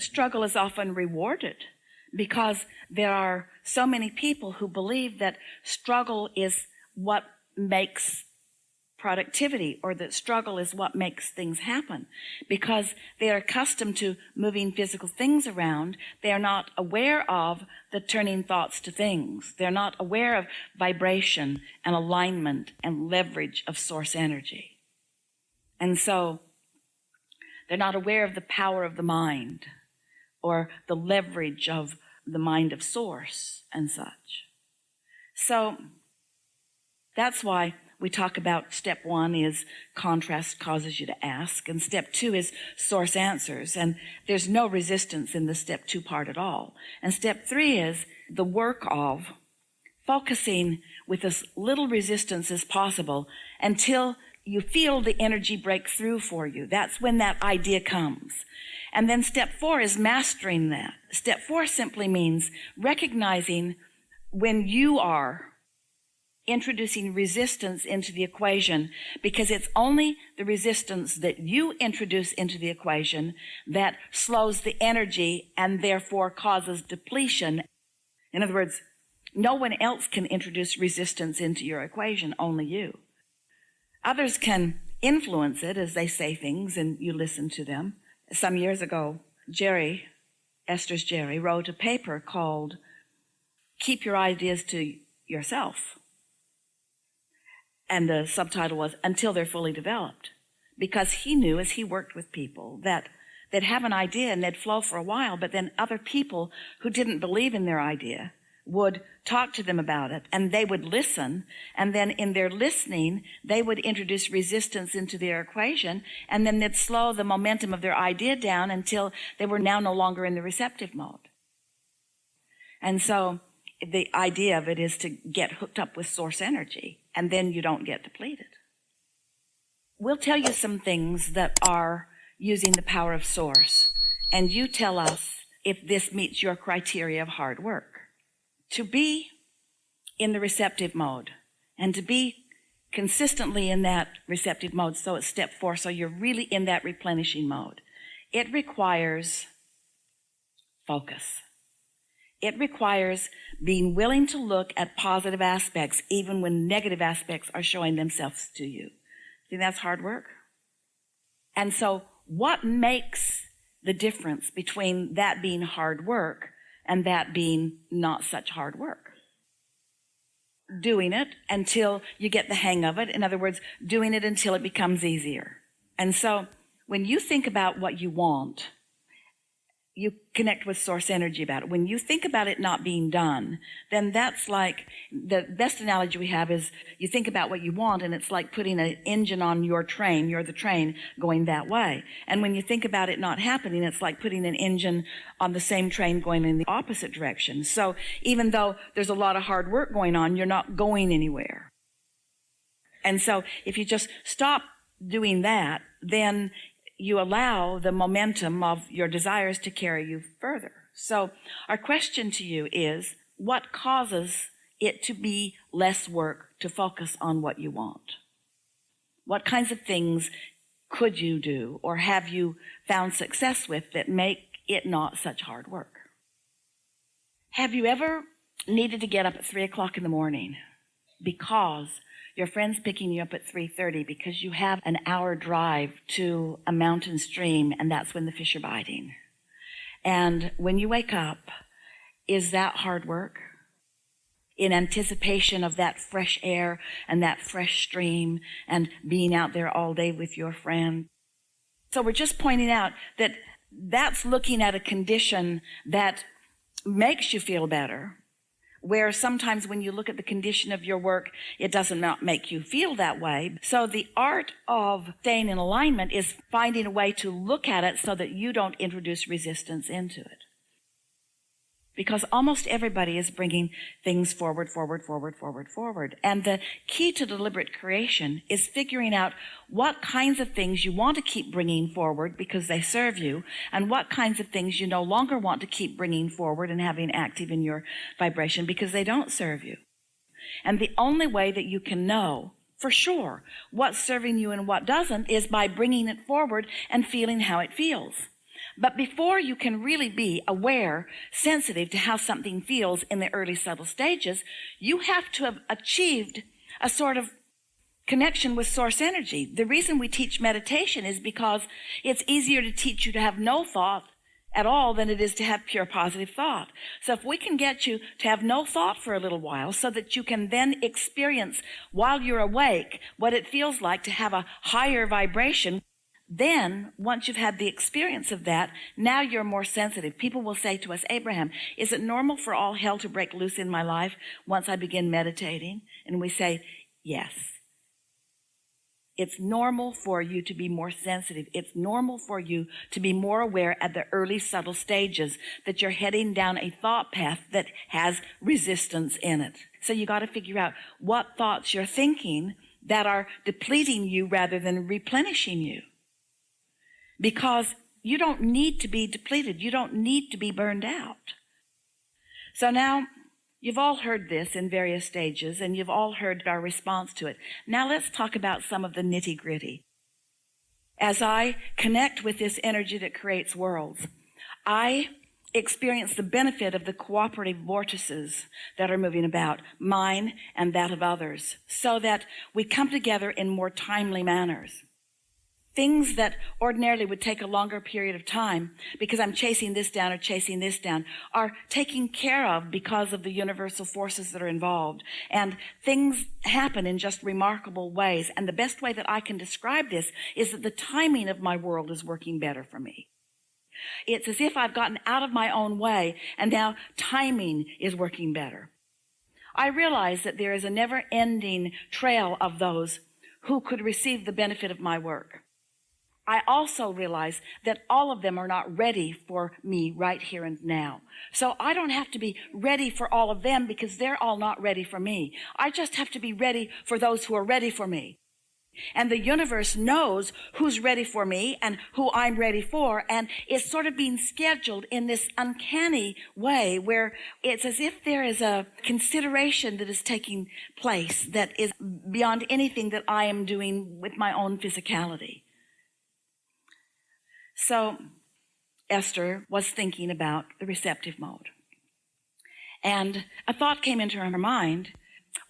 struggle is often rewarded because there are so many people who believe that struggle is what makes productivity, or that struggle is what makes things happen. Because they are accustomed to moving physical things around, they are not aware of the turning thoughts to things. They're not aware of vibration and alignment and leverage of source energy. And so they're not aware of the power of the mind or the leverage of the mind of source and such. So that's why we talk about step 1 is contrast causes you to ask, and step 2 is source answers, and there's no resistance in the step 2 part at all. And step 3 is the work of focusing with as little resistance as possible until you feel the energy break through for you. That's when that idea comes. And then step 4 is mastering that. Step 4 simply means recognizing when you are introducing resistance into the equation, because it's only the resistance that you introduce into the equation that slows the energy and therefore causes depletion. In other words, no one else can introduce resistance into your equation, only you. Others can influence it as they say things and you listen to them. Some years ago, Esther's Jerry, wrote a paper called Keep Your Ideas to Yourself. And the subtitle was Until They're Fully Developed. Because he knew, as he worked with people, that they'd have an idea and they'd flow for a while, but then other people who didn't believe in their idea would talk to them about it, and they would listen, and then in their listening, they would introduce resistance into their equation, and then they'd slow the momentum of their idea down until they were now no longer in the receptive mode. And so the idea of it is to get hooked up with source energy, and then you don't get depleted. We'll tell you some things that are using the power of source, and you tell us if this meets your criteria of hard work. To be in the receptive mode and to be consistently in that receptive mode, so it's step 4, so you're really in that replenishing mode, it requires focus. It requires being willing to look at positive aspects even when negative aspects are showing themselves to you. Think that's hard work? And so what makes the difference between that being hard work and that being not such hard work? Doing it until you get the hang of it. In other words, doing it until it becomes easier. And so when you think about what you want, you connect with source energy about it. When you think about it not being done, then that's like, the best analogy we have is you think about what you want, and it's like putting an engine on your train. You're the train going that way. And when you think about it not happening, it's like putting an engine on the same train going in the opposite direction. So even though there's a lot of hard work going on, you're not going anywhere. And so if you just stop doing that, then you allow the momentum of your desires to carry you further. So our question to you is, what causes it to be less work to focus on what you want? What kinds of things could you do or have you found success with that make it not such hard work? Have you ever needed to get up at 3 o'clock in the morning because your friend's picking you up at 3:30 because you have an hour drive to a mountain stream, and that's when the fish are biting? And when you wake up, is that hard work? In anticipation of that fresh air and that fresh stream and being out there all day with your friend. So we're just pointing out that that's looking at a condition that makes you feel better, where sometimes when you look at the condition of your work, it doesn't not make you feel that way. So the art of staying in alignment is finding a way to look at it so that you don't introduce resistance into it. Because almost everybody is bringing things forward. And the key to deliberate creation is figuring out what kinds of things you want to keep bringing forward because they serve you, and what kinds of things you no longer want to keep bringing forward and having active in your vibration because they don't serve you. And the only way that you can know for sure what's serving you and what doesn't is by bringing it forward and feeling how it feels. But before you can really be aware, sensitive to how something feels in the early subtle stages, you have to have achieved a sort of connection with source energy. The reason we teach meditation is because it's easier to teach you to have no thought at all than it is to have pure positive thought. So if we can get you to have no thought for a little while so that you can then experience while you're awake what it feels like to have a higher vibration, then once you've had the experience of that, now you're more sensitive. People will say to us, Abraham, is it normal for all hell to break loose in my life once I begin meditating? And we say, yes. It's normal for you to be more sensitive. It's normal for you to be more aware at the early subtle stages that you're heading down a thought path that has resistance in it. So you got to figure out what thoughts you're thinking that are depleting you rather than replenishing you. Because you don't need to be depleted. You don't need to be burned out. So now, you've all heard this in various stages, and you've all heard our response to it. Now let's talk about some of the nitty-gritty. As I connect with this energy that creates worlds, I experience the benefit of the cooperative vortices that are moving about, mine and that of others, so that we come together in more timely manners. Things that ordinarily would take a longer period of time because I'm chasing this down or chasing this down are taken care of because of the universal forces that are involved. And things happen in just remarkable ways. And the best way that I can describe this is that the timing of my world is working better for me. It's as if I've gotten out of my own way and now timing is working better. I realize that there is a never-ending trail of those who could receive the benefit of my work. I also realize that all of them are not ready for me right here and now. So I don't have to be ready for all of them because they're all not ready for me. I just have to be ready for those who are ready for me. And the universe knows who's ready for me and who I'm ready for. And it's sort of being scheduled in this uncanny way where it's as if there is a consideration that is taking place that is beyond anything that I am doing with my own physicality. So Esther was thinking about the receptive mode. And a thought came into her mind.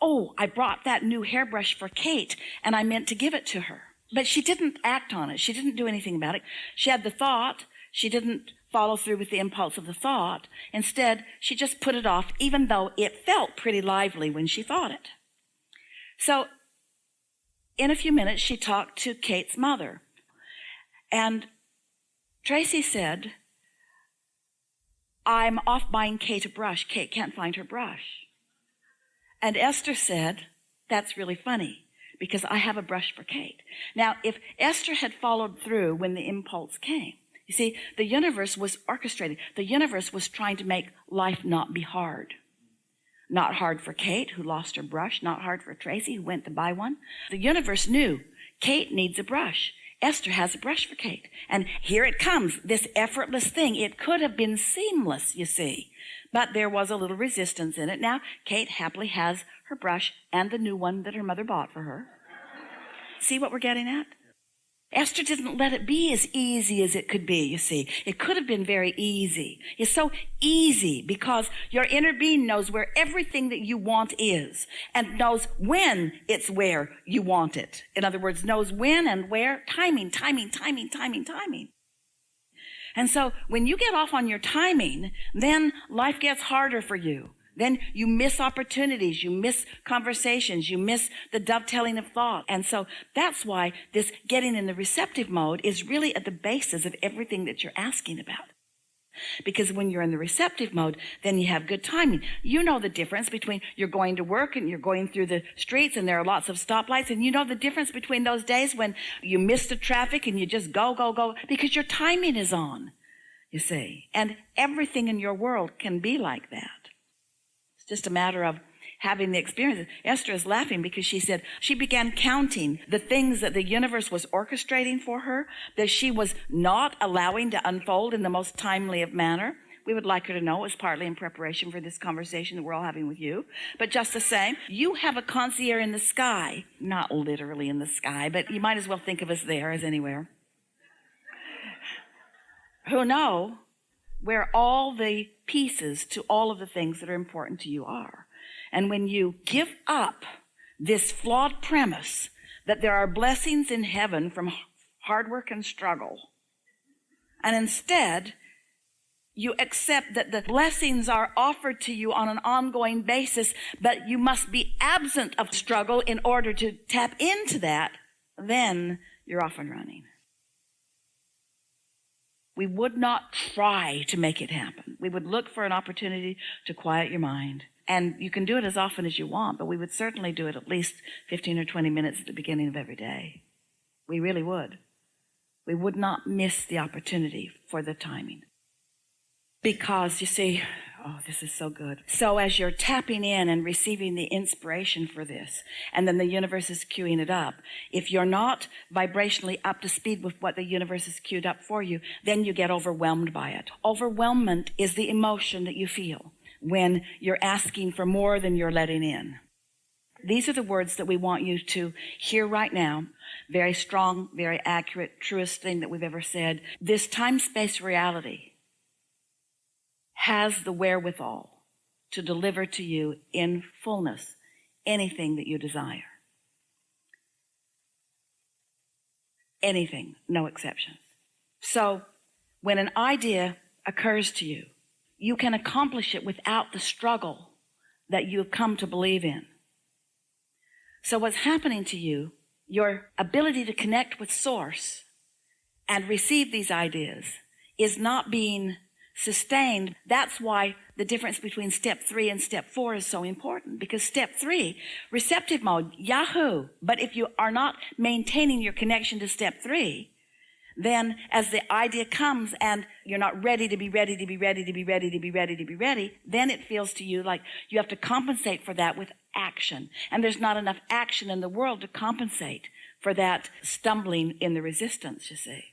Oh, I brought that new hairbrush for Kate, and I meant to give it to her. But she didn't act on it. She didn't do anything about it. She had the thought. She didn't follow through with the impulse of the thought. Instead, she just put it off, even though it felt pretty lively when she thought it. So in a few minutes, she talked to Kate's mother. And Tracy said, I'm off buying Kate a brush. Kate can't find her brush. And Esther said, that's really funny because I have a brush for Kate. Now, if Esther had followed through when the impulse came, you see, the universe was orchestrated. The universe was trying to make life not be hard. Not hard for Kate, who lost her brush. Not hard for Tracy, who went to buy one. The universe knew Kate needs a brush. Esther has a brush for Kate. And here it comes, this effortless thing. It could have been seamless, you see. But there was a little resistance in it. Now, Kate happily has her brush and the new one that her mother bought for her. See what we're getting at? Esther didn't let it be as easy as it could be, you see. It could have been very easy. It's so easy because your inner being knows where everything that you want is and knows when it's where you want it. In other words, knows when and where. Timing. And so when you get off on your timing, then life gets harder for you. Then you miss opportunities, you miss conversations, you miss the dovetailing of thought. And so that's why this getting in the receptive mode is really at the basis of everything that you're asking about. Because when you're in the receptive mode, then you have good timing. You know the difference between you're going to work and you're going through the streets and there are lots of stoplights, and you know the difference between those days when you miss the traffic and you just go, because your timing is on, you see. And everything in your world can be like that. Just a matter of having the experience. Esther is laughing because she said she began counting the things that the universe was orchestrating for her, that she was not allowing to unfold in the most timely of manner. We would like her to know it was partly in preparation for this conversation that we're all having with you. But just the same, you have a concierge in the sky. Not literally in the sky, but you might as well think of us there as anywhere. who know where all the pieces to all of the things that are important to you are. And when you give up this flawed premise that there are blessings in heaven from hard work and struggle, and instead you accept that the blessings are offered to you on an ongoing basis, but you must be absent of struggle in order to tap into that, then you're off and running. We would not try to make it happen. We would look for an opportunity to quiet your mind. And you can do it as often as you want, but we would certainly do it at least 15 or 20 minutes at the beginning of every day. We really would. We would not miss the opportunity for the timing. Because, you see, oh, this is so good. So as you're tapping in and receiving the inspiration for this, and then the universe is queuing it up, if you're not vibrationally up to speed with what the universe has queued up for you, then you get overwhelmed by it. Overwhelmment is the emotion that you feel when you're asking for more than you're letting in. These are the words that we want you to hear right now. Very strong, very accurate, truest thing that we've ever said. This time-space reality has the wherewithal to deliver to you in fullness anything that you desire. Anything, no exceptions. So when an idea occurs to you, you can accomplish it without the struggle that you've come to believe in. So what's happening to you, your ability to connect with Source and receive these ideas is not being sustained. That's why the difference between step 3 and step 4 is so important, because step 3, receptive mode, yahoo. But if you are not maintaining your connection to step 3, then as the idea comes and you're not ready to be ready, then it feels to you like you have to compensate for that with action. And there's not enough action in the world to compensate for that stumbling in the resistance, you see.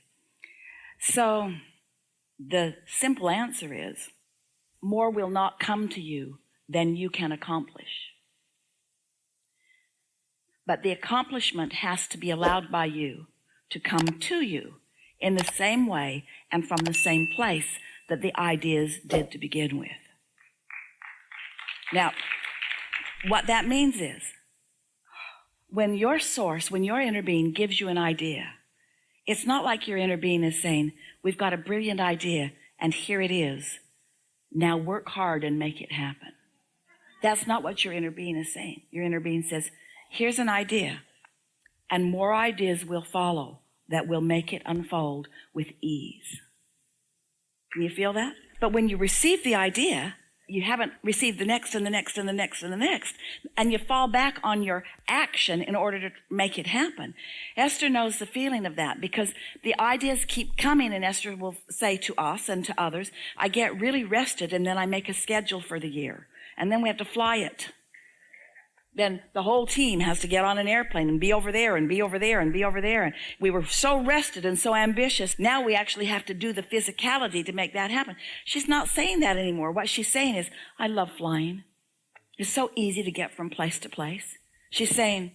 So the simple answer is, more will not come to you than you can accomplish. But the accomplishment has to be allowed by you to come to you in the same way and from the same place that the ideas did to begin with. Now, what that means is, when your Source, when your inner being gives you an idea, it's not like your inner being is saying, we've got a brilliant idea and here it is. Now work hard and make it happen. That's not what your inner being is saying. Your inner being says, here's an idea, and more ideas will follow that will make it unfold with ease. Can you feel that? But when you receive the idea, you haven't received the next and the next and the next and the next, and you fall back on your action in order to make it happen. Esther knows the feeling of that, because the ideas keep coming, and Esther will say to us and to others, I get really rested and then I make a schedule for the year, and then we have to fly it. Then the whole team has to get on an airplane and be over there and be over there and be over there. And we were so rested and so ambitious. Now we actually have to do the physicality to make that happen. She's not saying that anymore. What she's saying is, I love flying. It's so easy to get from place to place. She's saying,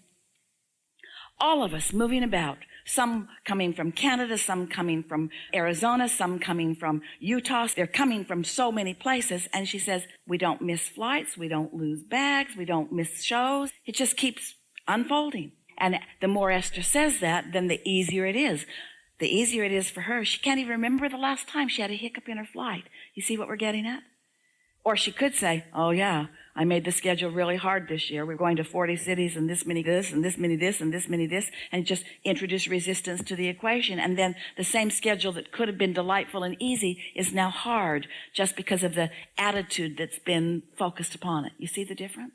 all of us moving about, some coming from Canada, some coming from Arizona, some coming from Utah. They're coming from so many places. And she says, we don't miss flights. We don't lose bags. We don't miss shows. It just keeps unfolding. And the more Esther says that, then the easier it is. The easier it is for her. She can't even remember the last time she had a hiccup in her flight. You see what we're getting at? Or she could say, oh yeah, I made the schedule really hard this year. We're going to 40 cities and this many this and this many this and this many this, and just introduce resistance to the equation. And then the same schedule that could have been delightful and easy is now hard just because of the attitude that's been focused upon it. You see the difference?